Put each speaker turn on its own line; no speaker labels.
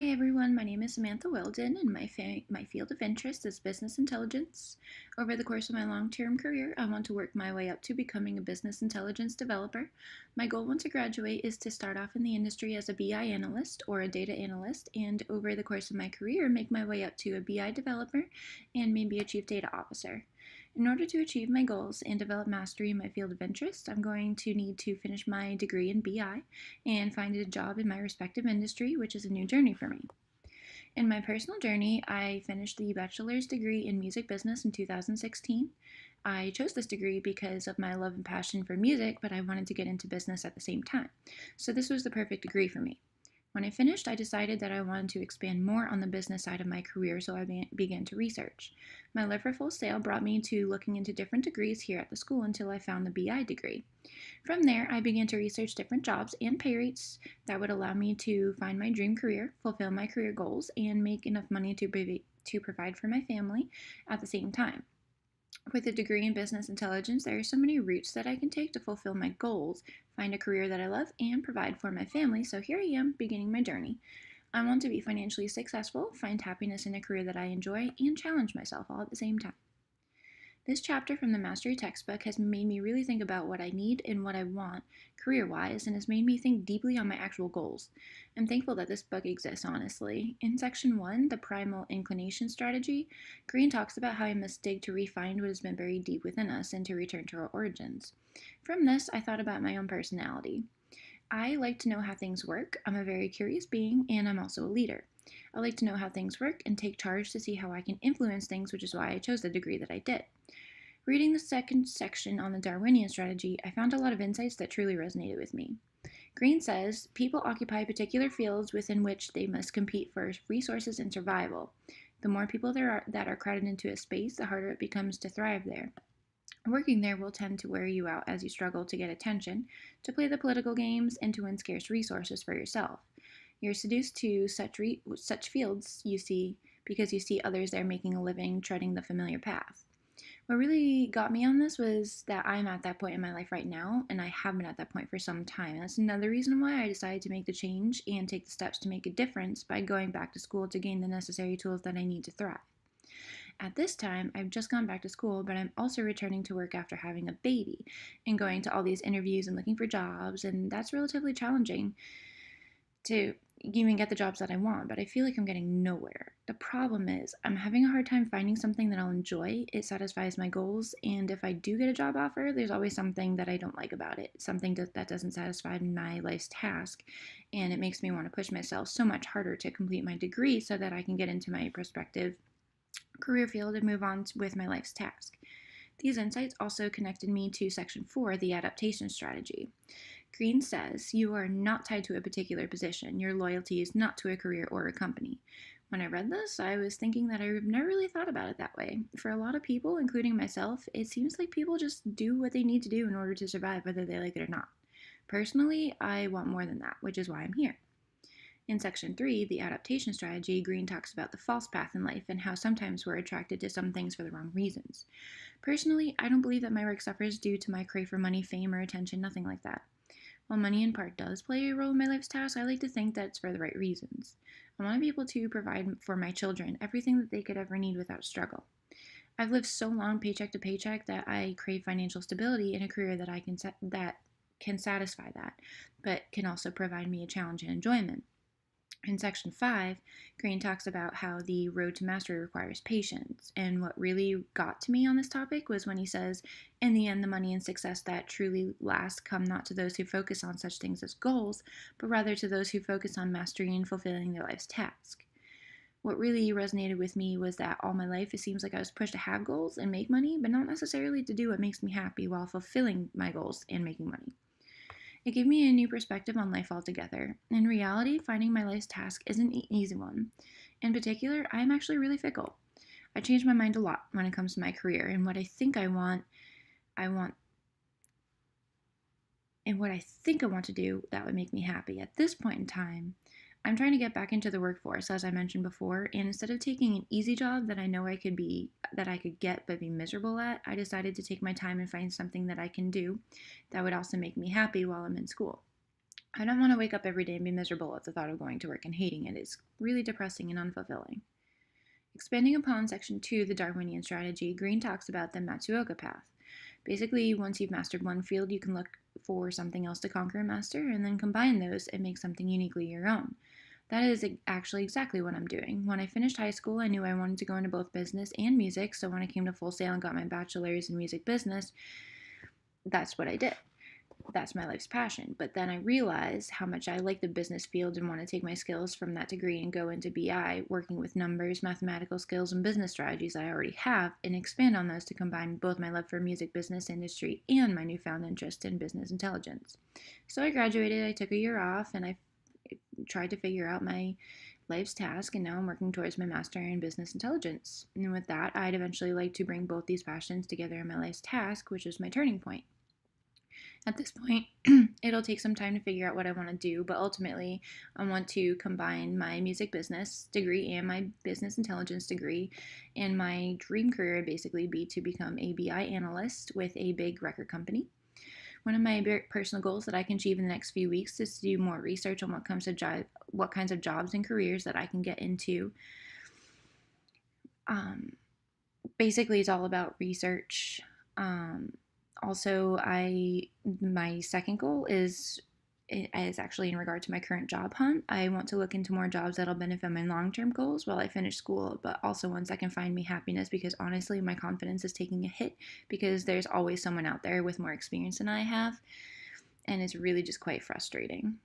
Hey everyone, my name is Samantha Weldon, and my field of interest is business intelligence. Over the course of my long-term career, I want to work my way up to becoming a business intelligence developer. My goal once I graduate is to start off in the industry as a BI analyst or a data analyst, and over the course of my career, make my way up to a BI developer and maybe a chief data officer. In order to achieve my goals and develop mastery in my field of interest, I'm going to need to finish my degree in BI and find a job in my respective industry, which is a new journey for me. In my personal journey, I finished the bachelor's degree in music business in 2016. I chose this degree because of my love and passion for music, but I wanted to get into business at the same time. So this was the perfect degree for me. When I finished, I decided that I wanted to expand more on the business side of my career, so I began to research. My love for full sail brought me to looking into different degrees here at the school until I found the BI degree. From there, I began to research different jobs and pay rates that would allow me to find my dream career, fulfill my career goals, and make enough money to provide for my family at the same time. With a degree in business intelligence, there are so many routes that I can take to fulfill my goals, find a career that I love, and provide for my family. So here I am, beginning my journey. I want to be financially successful, find happiness in a career that I enjoy, and challenge myself all at the same time. This chapter from the Mastery textbook has made me really think about what I need and what I want career wise, and has made me think deeply on my actual goals. I'm thankful that this book exists, honestly. In section 1, the primal inclination strategy, Green talks about how I must dig to refine what has been buried deep within us and to return to our origins. From this, I thought about my own personality. I like to know how things work. I'm a very curious being, and I'm also a leader. I like to know how things work and take charge to see how I can influence things, which is why I chose the degree that I did. Reading the second section on the Darwinian strategy, I found a lot of insights that truly resonated with me. Green says people occupy particular fields within which they must compete for resources and survival. The more people there are that are crowded into a space, the harder it becomes to thrive there. Working there will tend to wear you out as you struggle to get attention, to play the political games, and to win scarce resources for yourself. You're seduced to such fields, you see, because you see others there making a living treading the familiar path. What really got me on this was that I'm at that point in my life right now, and I have been at that point for some time. That's another reason why I decided to make the change and take the steps to make a difference by going back to school to gain the necessary tools that I need to thrive. At this time, I've just gone back to school, but I'm also returning to work after having a baby and going to all these interviews and looking for jobs, and that's relatively challenging to even get the jobs that I want, but I feel like I'm getting nowhere. The problem is, I'm having a hard time finding something that I'll enjoy. It satisfies my goals, and if I do get a job offer, there's always something that I don't like about it, something that doesn't satisfy my life's task, and it makes me want to push myself so much harder to complete my degree so that I can get into my prospective career field and move on with my life's task. These insights also connected me to section 4, the adaptation strategy. Green says you are not tied to a particular position. Your loyalty is not to a career or a company. When I read this, I was thinking that I've never really thought about it that way. For a lot of people, including myself, it seems like people just do what they need to do in order to survive, whether they like it or not. Personally, I want more than that, which is why I'm here. In section 3, the adaptation strategy, Green talks about the false path in life and how sometimes we're attracted to some things for the wrong reasons. Personally, I don't believe that my work suffers due to my crave for money, fame, or attention, nothing like that. While money in part does play a role in my life's tasks, I like to think that it's for the right reasons. I want to be able to provide for my children everything that they could ever need without struggle. I've lived so long paycheck to paycheck that I crave financial stability in a career that can satisfy that, but can also provide me a challenge and enjoyment. In section 5, Green talks about how the road to mastery requires patience. And what really got to me on this topic was when he says, in the end, the money and success that truly last come not to those who focus on such things as goals, but rather to those who focus on mastery and fulfilling their life's task. What really resonated with me was that all my life it seems like I was pushed to have goals and make money, but not necessarily to do what makes me happy while fulfilling my goals and making money. It gave me a new perspective on life altogether. In reality, finding my life's task isn't an easy one. In particular, I am actually really fickle. I change my mind a lot when it comes to my career, and what I think I want, and what I think I want to do that would make me happy. At this point in time, I'm trying to get back into the workforce, as I mentioned before, and instead of taking an easy job that I know that I could get but be miserable at, I decided to take my time and find something that I can do that would also make me happy while I'm in school. I don't want to wake up every day and be miserable at the thought of going to work and hating it. It's really depressing and unfulfilling. Expanding upon section 2, the Darwinian strategy, Green talks about the Matsuoka path. Basically, once you've mastered one field, you can look for something else to conquer and master, and then combine those and make something uniquely your own. That is actually exactly what I'm doing. When I finished high school, I knew I wanted to go into both business and music, so when I came to Full Sail and got my bachelor's in music business, that's what I did. That's my life's passion. But then I realized how much I like the business field and want to take my skills from that degree and go into BI, working with numbers, mathematical skills, and business strategies I already have, and expand on those to combine both my love for music business industry and my newfound interest in business intelligence. So I graduated, I took a year off, and I tried to figure out my life's task, and now I'm working towards my master in business intelligence. And with that, I'd eventually like to bring both these passions together in my life's task, which is my turning point. At this point, it'll take some time to figure out what I want to do, but ultimately, I want to combine my music business degree and my business intelligence degree. And my dream career would basically be to become a BI analyst with a big record company. One of my personal goals that I can achieve in the next few weeks is to do more research on what kinds of jobs and careers that I can get into. Basically, it's all about research. Also, my second goal is actually in regard to my current job hunt. I want to look into more jobs that'll benefit my long-term goals while I finish school, but also ones that can find me happiness, because honestly, my confidence is taking a hit because there's always someone out there with more experience than I have, and it's really just quite frustrating.